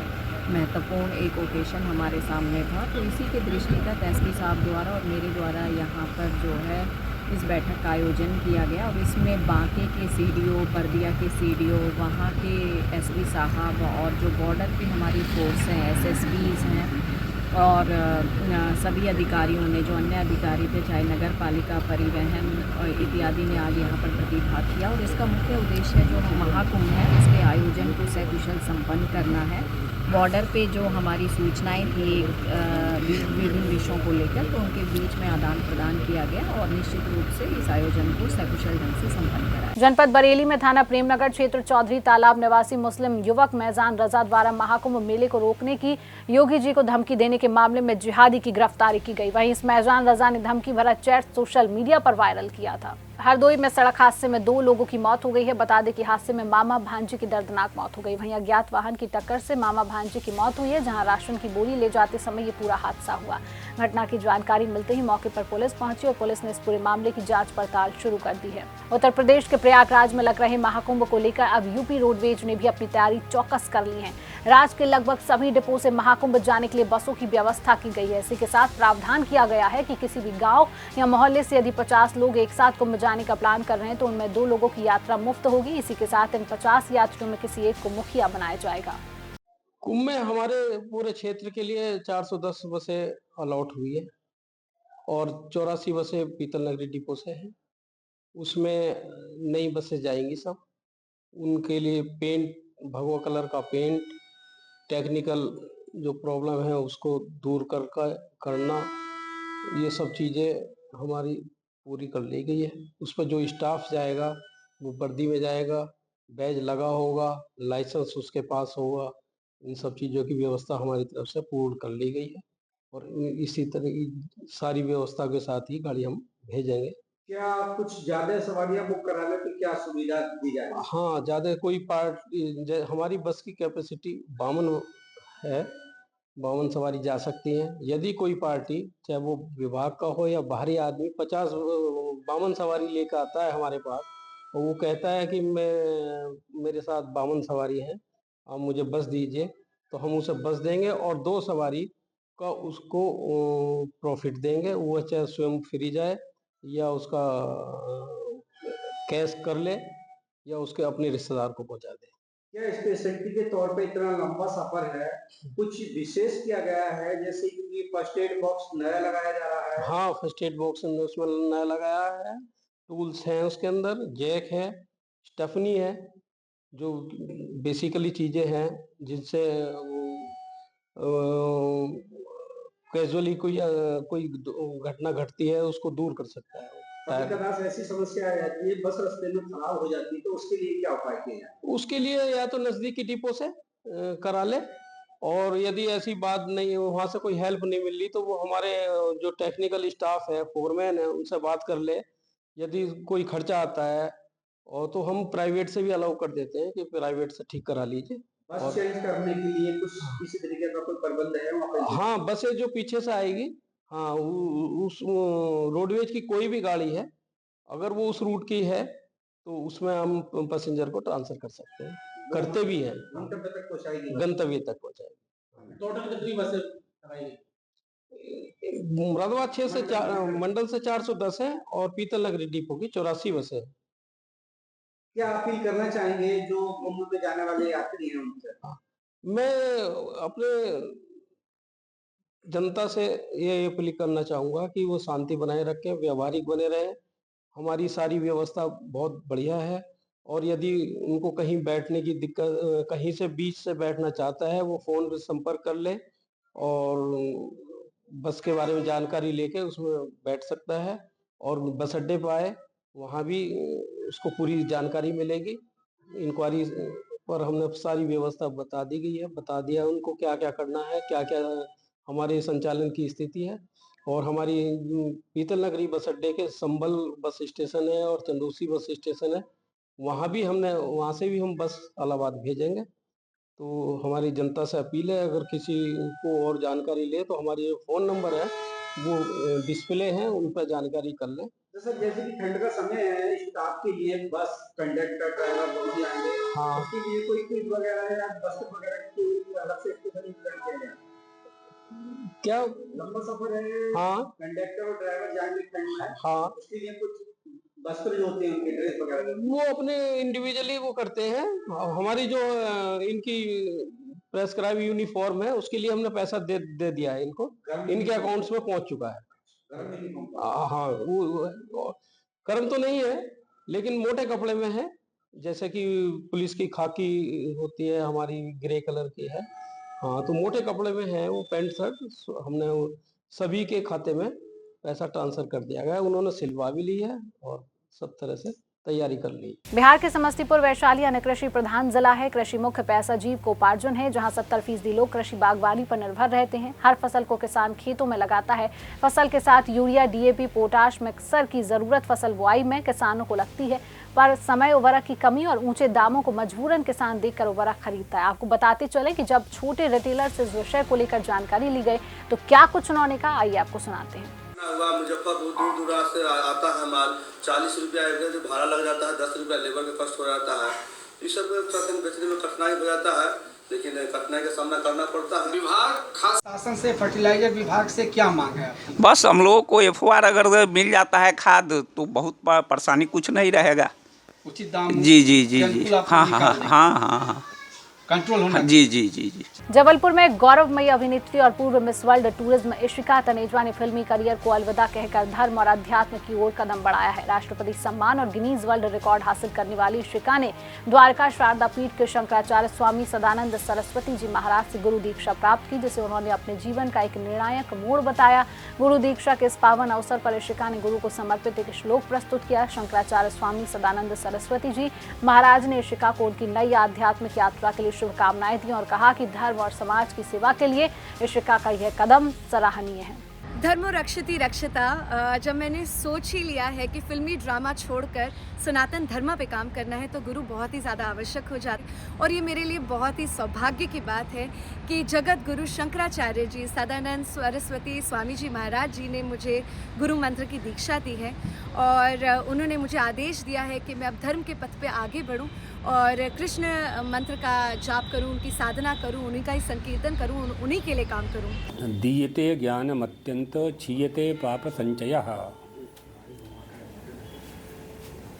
महत्वपूर्ण एक ओकेशन हमारे सामने था। तो इसी के दृष्टिगत एसपी साहब द्वारा और मेरे द्वारा यहाँ पर जो है इस बैठक का आयोजन किया गया और इसमें बांके के सीडीओ, बर्दिया के सीडीओ, वहाँ के एसपी साहब और जो बॉर्डर की हमारी फोर्स हैं, एसएसबीज हैं और सभी अधिकारियों ने, जो अन्य अधिकारी थे, चाहे नगर पालिका, परिवहन इत्यादि ने आज यहाँ पर प्रतिभाग किया। और इसका मुख्य उद्देश्य जो महाकुंभ है उसके आयोजन को सकुशल संपन्न करना है। बॉर्डर पे जो हमारी सूचनाएं थी विभिन्न विषयों को लेकर, तो उनके बीच में आदान प्रदान किया गया और निश्चित रूप से इस आयोजन को सकुशल ढंग से संपन्न करा। जनपद बरेली में थाना प्रेमनगर क्षेत्र चौधरी तालाब निवासी मुस्लिम युवक मैजान रजा द्वारा महाकुंभ मेले को रोकने की योगी जी को धमकी देने के मामले में जिहादी की गिरफ्तारी की गई। वहीं इस मैजान रजा ने धमकी भरा चैट सोशल मीडिया पर वायरल किया था। हरदोई में सड़क हादसे में 2 लोगों की मौत हो गई है। बता दें कि हादसे में मामा भांजे की दर्दनाक मौत हो गई। वहीं अज्ञात वाहन की टक्कर से मामा भांजे की मौत हुई है, जहां राशन की बोरी ले जाते समय ये पूरा हादसा हुआ। घटना की जानकारी मिलते ही मौके पर पुलिस पहुंची और पुलिस ने इस पूरे मामले की जांच पड़ताल शुरू कर दी है। उत्तर प्रदेश के प्रयागराज में लग रहे महाकुंभ को लेकर अब यूपी रोडवेज ने भी अपनी तैयारी चौकस कर ली है। राज्य के लगभग सभी डिपो से महाकुंभ जाने के लिए बसों की व्यवस्था की गई है। इसी के साथ प्रावधान किया गया है कि किसी भी गाँव या मोहल्ले से यदि 50 लोग एक साथ कुंभ जाने का प्लान कर रहे हैं तो उनमें 2 लोगों की यात्रा मुफ्त होगी। इसी के साथ इन 50 यात्रियों में किसी एक को मुखिया बनाया जाएगा। कुंभ में हमारे पूरे क्षेत्र के लिए 410 बसें अलॉट हुई है और 84 बसें पीतल नगरी डिपो से हैं। उसमें नई बसें जाएंगी सब। उनके लिए पेंट, भगवा कलर का पेंट, टेक्निकल जो प्रॉब्लम है उसको दूर करना, ये सब चीज़ें हमारी पूरी कर ली गई है। उस पर जो स्टाफ जाएगा वो वर्दी में जाएगा, बैज लगा होगा, लाइसेंस उसके पास होगा। इन सब चीज़ों की व्यवस्था हमारी तरफ से पूर्ण कर ली गई है और इसी तरह की सारी व्यवस्था के साथ ही गाड़ी हम भेजेंगे। क्या कुछ ज्यादा सवारियां बुक कराने पे क्या सुविधा दी जाएगी? हाँ, ज़्यादा कोई पार्ट, हमारी बस की कैपेसिटी 52 है, 52 सवारी जा सकती हैं। यदि कोई पार्टी, चाहे वो विभाग का हो या बाहरी आदमी, 52 सवारी लेकर आता है हमारे पास और वो कहता है कि मेरे साथ 52 सवारी हैं, आप मुझे बस दीजिए, तो हम उसे बस देंगे और 2 सवारी का उसको प्रॉफिट देंगे। वो चाहे स्वयं फ्री जाए या उसका कैश कर ले या उसके अपने रिश्तेदार को पहुंचा दे। क्या स्पेशलिटी के तौर पे इतना लंबा सफर है, कुछ विशेष किया गया है, जैसे कि फर्स्ट एड बॉक्स नया लगाया जा रहा है? हाँ, फर्स्ट एड बॉक्स उसमें नया लगाया है, टूल्स हैं उसके अंदर, जैक है, स्टेफनी है, जो बेसिकली चीज़ें हैं जिनसे कैजुअली कोई घटना घटती है उसको दूर कर सकता है। कभी-कभार ऐसी समस्या आ जाती है, बस रास्ते में खराब हो जाती है, तो उसके लिए क्या उपाय किए जाए? उसके लिए या तो नज़दीकी डिपो से करा ले और यदि ऐसी बात नहीं, वहाँ से कोई हेल्प नहीं मिल रही, तो वो हमारे जो टेक्निकल स्टाफ है, फोरमैन है, उनसे बात कर ले। यदि कोई खर्चा आता है और तो हम प्राइवेट से भी अलाउ कर देते हैं कि प्राइवेट से ठीक करा लीजिए। बस चेंज करने के लिए कुछ किसी तरीके का कोई प्रबंध है वहाँ पे? हाँ, बसें जो पीछे से आएगी, हाँ, उस रोडवेज की कोई भी गाड़ी है, अगर वो उस रूट की है तो उसमें हम पैसेंजर को ट्रांसफर कर सकते हैं, करते भी हैं। गंतव्य तक पहुँचाएगी? गंतव्य तक पहुँचाएगी। टोटल कितनी बसें कराएगी? मुरादाबाद 6 से 4 मंडल से 410 है और पीतल नगरी डिपो की 84 बसें हैं। क्या अपील करना चाहेंगे जो कुंभ में जाने वाले यात्री हैं उनसे? मैं अपने जनता से ये अपील करना चाहूँगा कि वो शांति बनाए रखें, व्यवहारिक बने रहें। हमारी सारी व्यवस्था बहुत बढ़िया है और यदि उनको कहीं बैठने की दिक्कत, कहीं से बीच से बैठना चाहता है, वो फ़ोन पे संपर्क कर ले और बस के बारे में जानकारी लेके उसमें बैठ सकता है और बस अड्डे पे आए, वहाँ भी उसको पूरी जानकारी मिलेगी। इंक्वायरी पर हमने सारी व्यवस्था बता दी गई है, बता दिया उनको क्या क्या करना है, क्या क्या हमारे संचालन की स्थिति है। और हमारी पीतल नगरी बस अड्डे के संभल बस स्टेशन है और चंदौसी बस स्टेशन है, वहाँ से भी हम बस इलाहाबाद भेजेंगे। तो हमारी जनता से अपील है, अगर किसी को और जानकारी ले तो हमारी जो फ़ोन नंबर है वो डिस्प्ले हैं, उन पर जानकारी कर लें। जैसे कि ठंड का समय है, स्टाफ के लिए बस कंडक्टर ड्राइवर दोनों ही आएंगे, हाँ, उसके लिए कोई किट वगैरह या बस वगैरह की अलग से स्टेशन इंतजाम किया गया? क्या लंबा सफर है, हाँ, कंडक्टर और ड्राइवर जाएंगे ठंड में, हाँ, उसके लिए कुछ वस्त्र जो होते हैं उनके ड्रेस वगैरह वो अपने इंडिविजुअली वो करते हैं। हमारी जो इनकी प्रेस्क्राइब यूनिफॉर्म है उसके लिए हमने पैसा दे दिया है इनको, इनके अकाउंट्स में पहुंच चुका है। हाँ, वो गर्म तो नहीं है लेकिन मोटे कपड़े में है, जैसे कि पुलिस की खाकी होती है, हमारी ग्रे कलर की है। हाँ, तो मोटे कपड़े में है वो पैंट शर्ट। हमने सभी के खाते में पैसा ट्रांसफर कर दिया गया, उन्होंने सिलवा भी ली है और सब तरह से तैयारी कर ली। बिहार के समस्तीपुर वैशाली अन्य कृषि प्रधान जिला है। कृषि मुख्य पैसा जीविकोपार्जन है, जहां 70% लोग कृषि बागवानी पर निर्भर रहते हैं। हर फसल को किसान खेतों में लगाता है। फसल के साथ यूरिया, डीएपी, पोटाश, मिक्सर की जरूरत फसल बुआई में किसानों को लगती है, पर समय उर्वरक की कमी और ऊंचे दामों को मजबूरन किसान देखकर उर्वरक खरीदता है। आपको बताते चले कि जब छोटे रिटेलर से इस विषय को लेकर जानकारी ली गई तो क्या कुछ उन्होंने कहा, आइए आपको सुनाते हैं। हुआ मुजफ्फरपुर दूर दूर से आता है माल, 40 रुपया एवरेज भाड़ा लग जाता है, 10 रुपया लेबर का कष्ट हो जाता है। इस सब बेचने में कठिनाई हो जाता है, लेकिन कठिनाई का सामना करना पड़ता है। विभाग खास शासन से, फर्टिलाइजर विभाग से क्या मांग है? बस हम लोगों को FOR अगर मिल जाता है खाद तो बहुत परेशानी कुछ नहीं रहेगा। उचित दाम जी हाँ कंट्रोल होना। जी। जबलपुर में गौरवमयी अभिनेत्री और पूर्व miss world tourism Ishika Taneja ने फिल्मी करियर को अलविदा कहकर धर्म और अध्यात्म की ओर कदम बढ़ाया है। राष्ट्रपति सम्मान और गिनीज वर्ल्ड रिकॉर्ड हासिल करने वाली इशिका ने द्वारका शारदा पीठ के शंकराचार्य स्वामी सदानंद सरस्वती जी महाराज से गुरु दीक्षा प्राप्त की, जिसे उन्होंने अपने जीवन का एक निर्णायक मोड़ बताया। गुरु दीक्षा के इस पावन अवसर पर इशिका ने गुरु को समर्पित एक श्लोक प्रस्तुत किया। शंकराचार्य स्वामी सदानंद सरस्वती जी महाराज ने इशिका को उनकी नई आध्यात्मिक यात्रा के लिए शुभकामनाएं दी और कहा कि धर्म और समाज की सेवा के लिए इशिका का यह कदम सराहनीय है। धर्मो रक्षति रक्षता, जब मैंने सोच ही लिया है कि फिल्मी ड्रामा छोड़कर सनातन धर्म पे काम करना है तो गुरु बहुत ही ज़्यादा आवश्यक हो जाता है। और ये मेरे लिए बहुत ही सौभाग्य की बात है कि जगत गुरु शंकराचार्य जी सदानंद सरस्वती स्वामी जी महाराज जी ने मुझे गुरु मंत्र की दीक्षा दी है और उन्होंने मुझे आदेश दिया है कि मैं अब धर्म के पथ पे आगे बढ़ूं और कृष्ण मंत्र का जाप करूं, उनकी साधना करूं, उन्हीं का ही संकीर्तन करूं, उन्हीं के लिए काम करूं। दीयते ज्ञानमत्यंत क्षीयते पाप संचयः।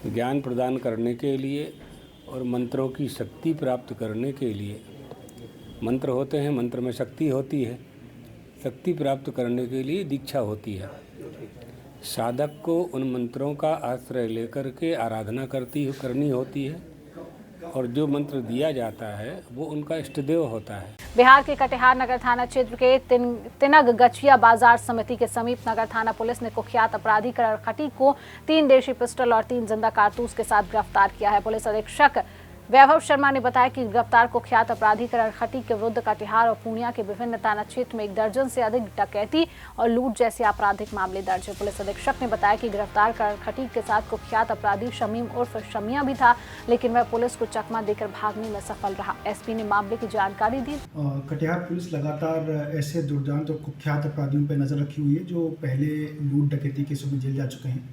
ज्ञान प्रदान करने के लिए और मंत्रों की शक्ति प्राप्त करने के लिए, मंत्र होते हैं, मंत्र में शक्ति होती है, शक्ति प्राप्त करने के लिए दीक्षा होती है। साधक को उन मंत्रों का आश्रय लेकर के आराधना करनी होती है और जो मंत्र दिया जाता है वो उनका इष्टदेव होता है। बिहार के कटिहार नगर थाना क्षेत्र के तिनग गछिया बाजार समिति के समीप नगर थाना पुलिस ने कुख्यात अपराधी करण खटीक को 3 देशी पिस्टल और 3 जिंदा कारतूस के साथ गिरफ्तार किया है। पुलिस अधीक्षक वैभव शर्मा ने बताया कि गिरफ्तार कुख्यात अपराधी करण खटीक के विरुद्ध कटिहार और पूर्णिया के विभिन्न थाना क्षेत्र में 1 दर्जन से अधिक डकैती और लूट जैसे आपराधिक मामले दर्ज है। पुलिस अधीक्षक ने बताया कि गिरफ्तार करण खटीक के साथ कुख्यात अपराधी शमीम उर्फ शमिया भी था, लेकिन वह पुलिस को चकमा देकर भागने में सफल रहा। एसपी ने मामले की जानकारी दी। कटिहार पुलिस लगातार ऐसे दुर्दांत और कुख्यात अपराधियों पर नजर रखी हुई है जो पहले लूट डकैती केसों में जेल जा चुके हैं।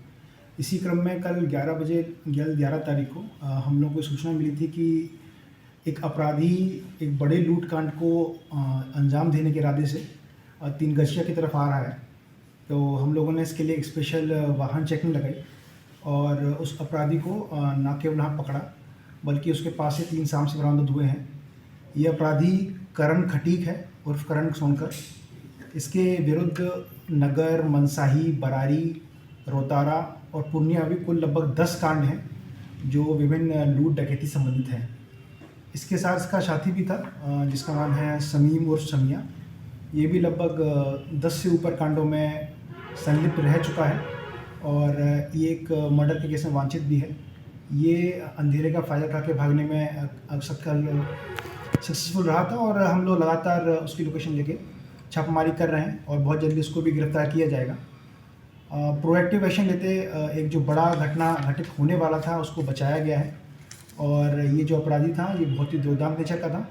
इसी क्रम में कल 11 तारीख को हम लोगों को सूचना मिली थी कि एक अपराधी एक बड़े लूट कांड को अंजाम देने के इरादे से 3 गछिया की तरफ आ रहा है। तो हम लोगों ने इसके लिए एक स्पेशल वाहन चेकिंग लगाई और उस अपराधी को न केवल वहाँ पकड़ा बल्कि उसके पास से 3 शाम से बरामद हुए हैं। ये अपराधी करण खटीक है उर्फ करण सोनकर। इसके विरुद्ध नगर, मनसाही, बरारी, रोतारा और पूर्णिया भी कुल लगभग 10 कांड हैं जो विभिन्न लूट डकैती संबंधित हैं। इसके साथ इसका साथी भी था जिसका नाम है शमीम उर्फ शमिया। ये भी लगभग 10 से ऊपर कांडों में संलिप्त रह चुका है और ये एक मर्डर के केस में वांछित भी है। ये अंधेरे का फ़ायदा उठा के भागने में सक्सेसफुल रहा था और हम लोग लगातार उसकी लोकेशन लेके छापामारी कर रहे हैं और बहुत जल्दी उसको भी गिरफ्तार किया जाएगा। प्रोएक्टिव एक्शन लेते एक जो बड़ा घटना घटित होने वाला था उसको बचाया गया है और ये जो अपराधी था ये बहुत ही दुर्दांत नेचर का था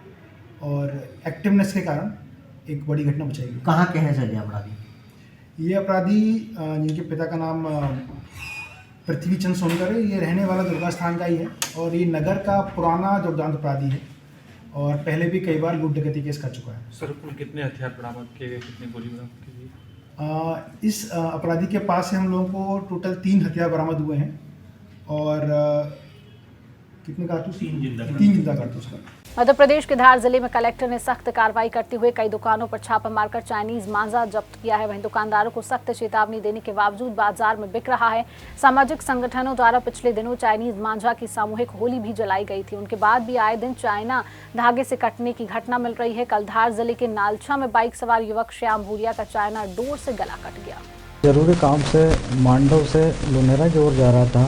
और एक्टिवनेस के कारण एक बड़ी घटना बचाई गई। कहाँ के हैं सर ये अपराधी? ये अपराधी जिनके पिता का नाम पृथ्वी चंद सोनकर है, ये रहने वाला दुर्गा स्थान का ही है और ये नगर का पुराना दुर्दांत अपराधी है और पहले भी कई बार लूट डकैती केस कर चुका है। सर कुल कितने हथियार बरामद किए गए, कितनी गोली बरामद की गई? इस अपराधी के पास से हम लोगों को टोटल 3 हथियार बरामद हुए हैं और कितने कारतूस? 3 जिंदा कारतूस का। मध्य प्रदेश के धार जिले में कलेक्टर ने सख्त कार्रवाई करते हुए कई दुकानों पर छापा मारकर चाइनीज मांजा जब्त किया है। वहीं दुकानदारों को सख्त चेतावनी देने के बावजूद बाजार में बिक रहा है। सामाजिक संगठनों द्वारा पिछले दिनों चाइनीज मांझा की सामूहिक होली भी जलाई गई थी। उनके बाद भी आए दिन चाइना धागे से कटने की घटना मिल रही है। कल धार जिले के नालछा में बाइक सवार युवक श्याम भूरिया का चाइना डोर से गला कट गया। जरूरी काम से मांडव से लुनेरा की ओर जा रहा था,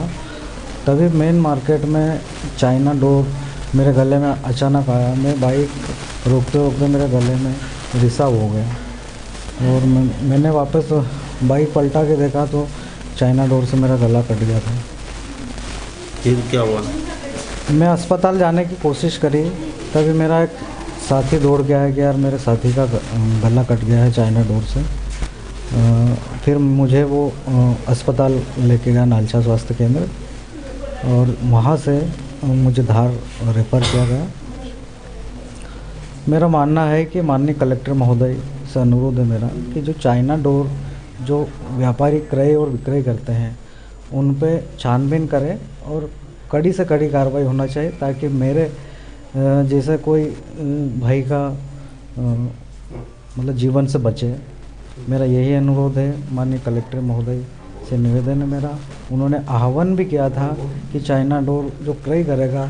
तभी मेन मार्केट में चाइना डोर मेरे गले में अचानक आया। मैं बाइक रोकते रोकते मेरे गले में रिसाव हो गया और मैंने वापस बाइक पलटा के देखा तो चाइना डोर से मेरा गला कट गया था। फिर क्या हुआ? मैं अस्पताल जाने की कोशिश करी, तभी मेरा एक साथी दौड़ गया है कि यार मेरे साथी का गला कट गया है चाइना डोर से। फिर मुझे वो अस्पताल लेके गया नालछा स्वास्थ्य केंद्र और वहाँ से मुझे धार रेफर किया गया। मेरा मानना है कि माननीय कलेक्टर महोदय से अनुरोध है मेरा कि जो चाइना डोर जो व्यापारी क्रय और विक्रय करते हैं उन पे छानबीन करें और कड़ी से कड़ी कार्रवाई होना चाहिए ताकि मेरे जैसे कोई भाई का मतलब जीवन से बचे। मेरा यही अनुरोध है माननीय कलेक्टर महोदय से निवेदन है मेरा। उन्होंने आह्वान भी किया था कि चाइना डोर जो क्रय करेगा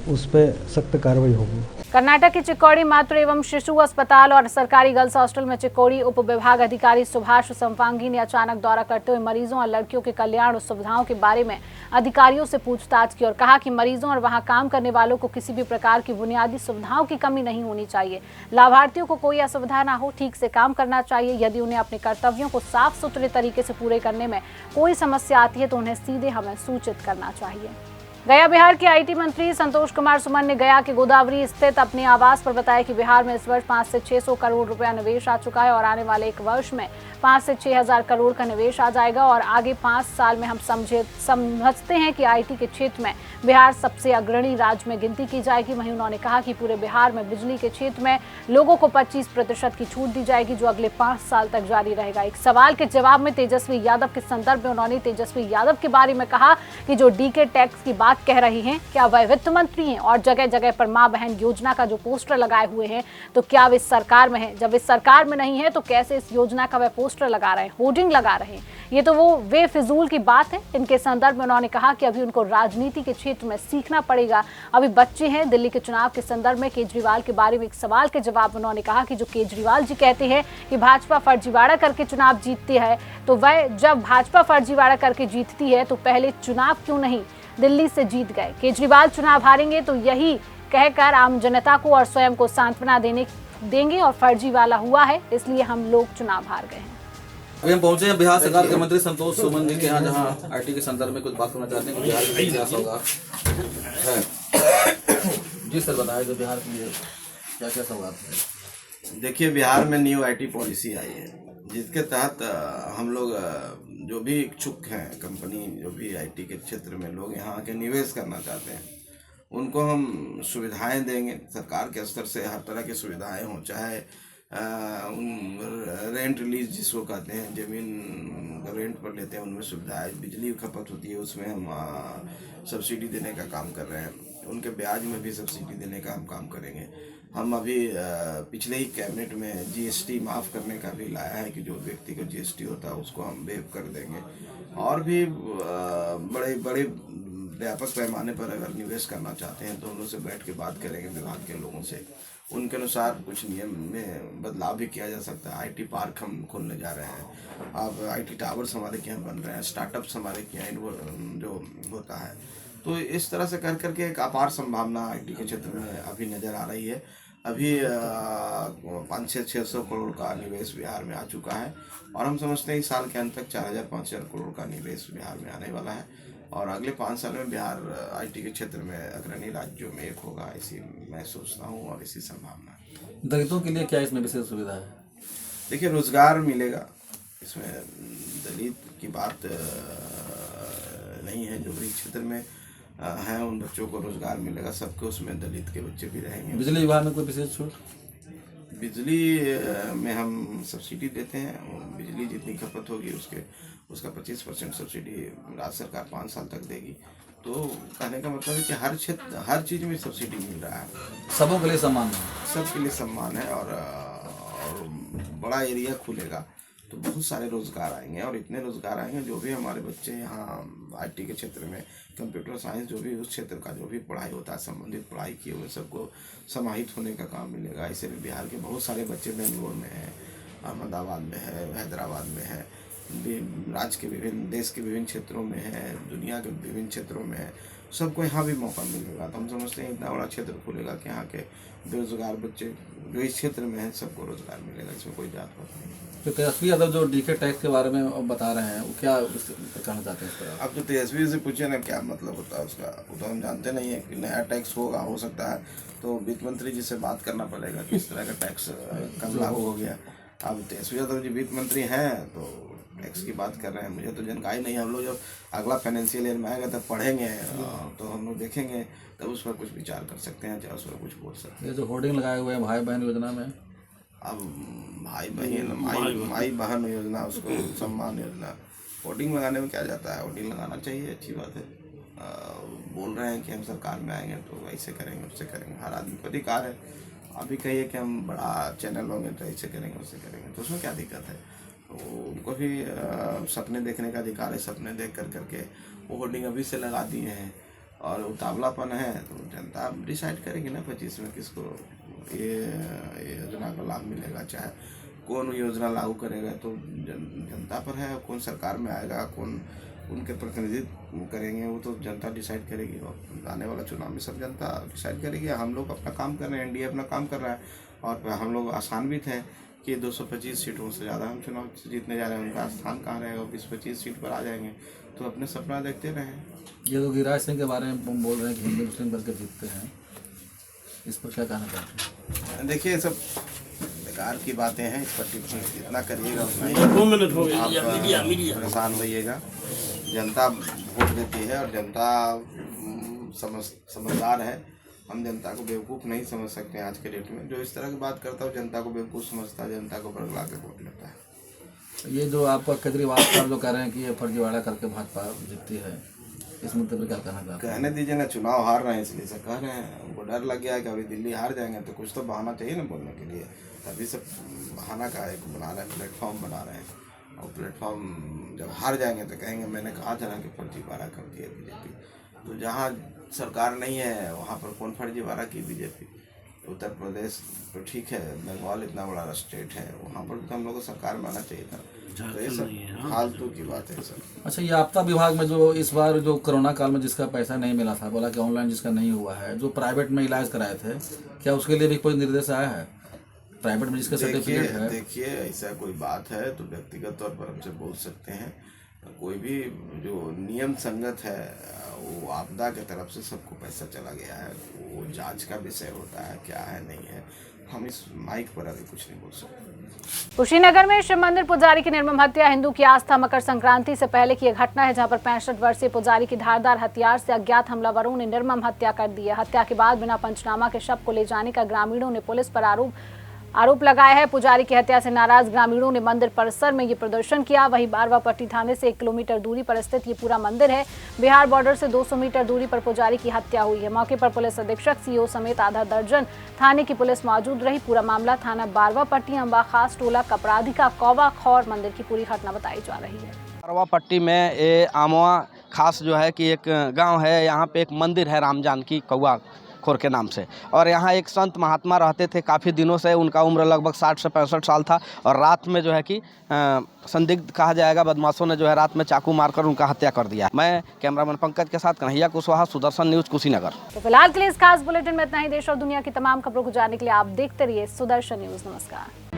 उस पर सख्त कार्रवाई होगी। कर्नाटक के चिक्कोड़ी मातृ एवं शिशु अस्पताल और सरकारी गर्ल्स हॉस्टल में चिक्कोड़ी उप विभाग अधिकारी सुभाष संपांगी ने अचानक दौरा करते हुए मरीजों और लड़कियों के कल्याण और सुविधाओं के बारे में अधिकारियों से पूछताछ की और कहा कि मरीजों और वहां काम करने वालों को किसी भी प्रकार की बुनियादी सुविधाओं की कमी नहीं होनी चाहिए। लाभार्थियों को कोई असुविधा ना हो, ठीक से काम करना चाहिए। यदि उन्हें अपने कर्तव्यों को साफ सुथरे तरीके से पूरे करने में कोई समस्या आती है तो उन्हें सीधे हमें सूचित करना चाहिए। गया बिहार के आईटी मंत्री संतोष कुमार सुमन ने गया के गोदावरी स्थित अपने आवास पर बताया कि बिहार में इस वर्ष 5 से 600 करोड़ रुपया निवेश आ चुका है और आने वाले 1 वर्ष में 5 से 6 हजार करोड़ का निवेश आ जाएगा और आगे 5 साल में हम समझते हैं कि आईटी के क्षेत्र में बिहार सबसे अग्रणी राज्य में गिनती की जाएगी। वहीं उन्होंने कहा कि पूरे बिहार में बिजली के क्षेत्र में लोगों को 25% की छूट दी जाएगी जो अगले 5 साल तक जारी रहेगा। एक सवाल के जवाब में तेजस्वी यादव के संदर्भ में उन्होंने तेजस्वी यादव के बारे में कहा कि जो डीके टैक्स की बात कह रही हैं, क्या वह वित्त मंत्री हैं और जगह जगह पर मां बहन योजना का जो पोस्टर लगाए हुए हैं तो क्या वे सरकार में है? जब वे सरकार में नहीं है तो कैसे इस योजना का वह पोस्टर लगा रहे हैं, होर्डिंग लगा रहे हैं? ये तो वे फिजूल की बात है। इनके संदर्भ में उन्होंने कहा कि अभी उनको राजनीति के क्षेत्र में सीखना पड़ेगा, अभी बच्चे हैं। दिल्ली के चुनाव के संदर्भ में केजरीवाल के बारे में एक सवाल के जवाब में उन्होंने कहा कि जो केजरीवाल जी कहते हैं कि भाजपा फर्जीवाड़ा करके चुनाव जीतती है, तो वह जब भाजपा फर्जीवाड़ा करके जीतती है तो पहले चुनाव क्यों नहीं दिल्ली से जीत गए। केजरीवाल चुनाव हारेंगे तो यही कहकर आम जनता को और स्वयं को सांत्वना देंगे और फर्जी वाला हुआ है, इसलिए हम लोग चुनाव हार गए हैं। अभी हम पहुंचे हैं बिहार सरकार के मंत्री संतोष सुमन जी के यहाँ, जहाँ आईटी के संदर्भ में कुछ बात करना चाहते हैं कि बिहार में क्या सौगात है। जी सर, बताएं जो बिहार के लिए क्या क्या सौगात है। देखिए, बिहार में न्यू आईटी पॉलिसी आई है, जिसके तहत हम लोग जो भी इच्छुक हैं, कंपनी जो भी आईटी के क्षेत्र में लोग यहाँ आके निवेश करना चाहते हैं, उनको हम सुविधाएं देंगे। सरकार के स्तर से हर तरह की सुविधाएं हों, चाहे रेंट लीज जिसको कहते हैं, ज़मीन रेंट पर लेते हैं, उनमें सुविधाएं, बिजली खपत होती है उसमें हम सब्सिडी देने का काम कर रहे हैं, उनके ब्याज में भी सब्सिडी देने का हम काम करेंगे। हम अभी पिछले ही कैबिनेट में जीएसटी माफ़ करने का भी लाया है कि जो व्यक्ति को जीएसटी होता है उसको हम वेव कर देंगे। और भी बड़े बड़े व्यापक पैमाने पर अगर निवेश करना चाहते हैं तो हम लोग से बैठ के बात करेंगे विभाग के लोगों से, उनके अनुसार कुछ नियम में बदलाव भी किया जा सकता है। आईटी पार्क हम खोलने जा रहे हैं, अब आईटी टावर्स हमारे के यहाँ बन रहे हैं, स्टार्टअप्स हमारे के यहाँ जो होता है। तो इस तरह से कर करके एक अपार संभावना आईटी के क्षेत्र में अभी नज़र आ रही है। अभी 500-600 करोड़ का निवेश बिहार में आ चुका है और हम समझते हैं इस साल के अंत तक 4000-5000 करोड़ का निवेश बिहार में आने वाला है और अगले 5 साल में बिहार आईटी के क्षेत्र में अग्रणी राज्यों में एक होगा, ऐसी मैं सोचता हूँ और इसी संभावना है। दलितों के लिए क्या इसमें विशेष सुविधा है? देखिए, रोजगार मिलेगा, इसमें दलित की बात नहीं है। जो भी क्षेत्र में हैं उन बच्चों को रोजगार मिलेगा, सबको उसमें दलित के बच्चे भी रहेंगे। बिजली विभाग में कोई विशेष छूट? बिजली में हम सब्सिडी देते हैं, बिजली जितनी खपत होगी उसका 25% सब्सिडी राज्य सरकार 5 साल तक देगी। तो कहने का मतलब है कि हर क्षेत्र हर चीज़ में सब्सिडी मिल रहा है, सबों के लिए सम्मान है, सबके लिए सम्मान है। और बड़ा एरिया खुलेगा तो बहुत सारे रोजगार आएंगे और इतने रोजगार आएंगे जो भी हमारे बच्चे यहाँ आईटी के क्षेत्र में, कंप्यूटर साइंस जो भी उस क्षेत्र का जो भी पढ़ाई होता है, संबंधित पढ़ाई किए हुए सबको समाहित होने का काम मिलेगा। ऐसे में बिहार के बहुत सारे बच्चे बेंगलोर में हैं, अहमदाबाद में है, हैदराबाद में है, राज्य के विभिन्न देश के विभिन्न क्षेत्रों में है, दुनिया के विभिन्न क्षेत्रों में है, सबको यहाँ भी मौका मिलेगा। तो हम समझते हैं इतना बड़ा क्षेत्र खुलेगा कि यहाँ के बेरोजगार बच्चे जो इस क्षेत्र में हैं सबको रोजगार मिलेगा, इसमें कोई जात पात नहीं। तो तेजस्वी यादव जो डीके टैक्स के बारे में बता रहे हैं, वो क्या कहना चाहते हैं इस पर? अब तो तेजस्वी से पूछे ना क्या मतलब होता है उसका, वो तो हम जानते नहीं है कि नया टैक्स होगा, हो सकता है तो वित्त मंत्री जी से बात करना पड़ेगा कि इस तरह का टैक्स कब लागू हो गया। अब तेजस्वी यादव जी वित्त मंत्री हैं तो टैक्स की बात कर रहे हैं, मुझे तो जानकारी नहीं है। हम लोग जब अगला फाइनेंशियल ईयर में आएगा तब पढ़ेंगे तो हम लोग देखेंगे, तब उस पर कुछ विचार कर सकते हैं, चाहे उस पर कुछ बोल सकते हैं। ये जो होर्डिंग लगाए हुए हैं भाई बहन योजना में, अब भाई बहन योजना, उसको सम्मान योजना, होर्डिंग लगाने में क्या जाता है? होर्डिंग लगाना चाहिए, अच्छी बात है। बोल रहे हैं कि हम सरकार में आएंगे तो ऐसे करेंगे उससे करेंगे, हर आदमी को अधिकार है। अभी कहिए कि हम बड़ा चैनल होंगे तो ऐसे करेंगे उससे करेंगे, तो उसमें क्या दिक्कत है? तो उनको भी सपने देखने का अधिकार है, सपने देख करके वो होर्डिंग अभी से लगा दिए हैं और उतावलापन है तो जनता डिसाइड करेगी ना 25 में किसको ये योजना का लाभ मिलेगा, चाहे कौन योजना लागू करेगा तो जनता पर है। कौन सरकार में आएगा, कौन उनके प्रतिनिधित्व करेंगे, वो तो जनता डिसाइड करेगी और आने वाला चुनाव में सब जनता डिसाइड करेगी। हम लोग अपना काम कर रहे हैं, एनडीए अपना काम कर रहा है और हम लोग आसान्वित हैं कि 225 सीटों से ज़्यादा हम चुनाव जीतने जा रहे हैं। उनका स्थान कहाँ रहेगा? 20-25 सीट पर आ जाएंगे तो अपने सपना देखते रहें। ये तो गिरिराज सिंह के बारे में बोल रहे हैं कि हिंदू मुस्लिम करके जीतते हैं, इस पर क्या कहना चाहते हैं? देखिए, सब बेकार की बातें हैं, इस पर टिप्पणी जितना करिएगा उतना ही आप परेशान होइएगा। जनता वोट देती है और जनता समझदार है। हम जनता को बेवकूफ़ नहीं समझ सकते हैं आज के डेट में। जो इस तरह की बात करता है जनता को बेवकूफ़ समझता है, जनता को बरगला के वोट लेता है। ये जो आपका केजरीवाल साहब जो कह रहे हैं कि ये फर्जीवाड़ा करके भाजपा जीतती है, इस मुद्दे पर क्या कहना चाहते हैं? कहने दीजिए ना, चुनाव हार रहे हैं इसलिए से कह रहे हैं। उनको डर लग गया है कि अभी दिल्ली हार जाएंगे तो कुछ तो बहाना चाहिए ना बोलने के लिए। तभी सब बहाना का एक बना रहे हैं, प्लेटफॉर्म बना रहे हैं। और प्लेटफॉर्म जब हार जाएंगे तो कहेंगे मैंने कहा था ना कि फर्जीवाड़ा करती है बीजेपी। तो जहाँ सरकार नहीं है वहाँ पर कौन फर्जीवाड़ा की बीजेपी? उत्तर प्रदेश तो ठीक है, बंगाल इतना बड़ा स्टेट है, वहाँ पर तो हम लोग को सरकार में आना चाहिए था। तो ये सब फालतू की बात है सर। अच्छा, ये आपदा विभाग में जो इस बार जो कोरोना काल में जिसका पैसा नहीं मिला था, बोला कि ऑनलाइन जिसका नहीं हुआ है, जो प्राइवेट में इलाज कराए थे, क्या उसके लिए भी कोई निर्देश आया है? प्राइवेट में जिसका सर्टिफिकेट है। देखिए ऐसा कोई बात है तो व्यक्तिगत तौर पर हमसे बोल सकते हैं। कोई भी जो नियम संगत है वो आपदा के तरफ से सबको पैसा चला गया है, वो जांच का विषय होता है, क्या है नहीं है, हम इस माइक पर अभी कुछ नहीं बोल सकते। कुशीनगर में शिव मंदिर पुजारी की निर्मम हत्या हिंदू की आस्था मकर संक्रांति से पहले की यह घटना है, जहां पर 65 वर्षीय पुजारी की धारदार हथियार से अज्ञात हमलावरों ने निर्मम हत्या कर दी है। हत्या के बाद बिना पंचनामा के शव को ले जाने का ग्रामीणों ने पुलिस पर आरोप लगाया है। पुजारी की हत्या से नाराज ग्रामीणों ने मंदिर परिसर में ये प्रदर्शन किया। वहीं बारवापट्टी थाने से 1 किलोमीटर दूरी पर स्थित ये पूरा मंदिर है। बिहार बॉर्डर से 200 मीटर दूरी पर पुजारी की हत्या हुई है। मौके पर पुलिस अधीक्षक सीओ समेत आधा दर्जन थाने की पुलिस मौजूद रही। पूरा मामला थाना बारवापट्टी अंबा खास टोला कपराधी का कौवा खौर मंदिर की पूरी घटना बताई जा रही है। बारवापट्टी में ये आमवा खास जो है कि एक गाँव है, यहाँ पे एक मंदिर है राम जानकी कौवा खोर के नाम से, और यहाँ एक संत महात्मा रहते थे काफ़ी दिनों से। उनका उम्र लगभग 60 से 65 साल था, और रात में जो है कि संदिग्ध कहा जाएगा बदमाशों ने जो है रात में चाकू मारकर उनका हत्या कर दिया। मैं कैमरामैन पंकज के साथ कन्हैया कुशवाहा, सुदर्शन न्यूज़, कुशीनगर। तो फिलहाल के लिए इस खास बुलेटिन में इतना ही। देश और दुनिया की तमाम खबरों को जानने के लिए आप देखते रहिए सुदर्शन न्यूज़। नमस्कार।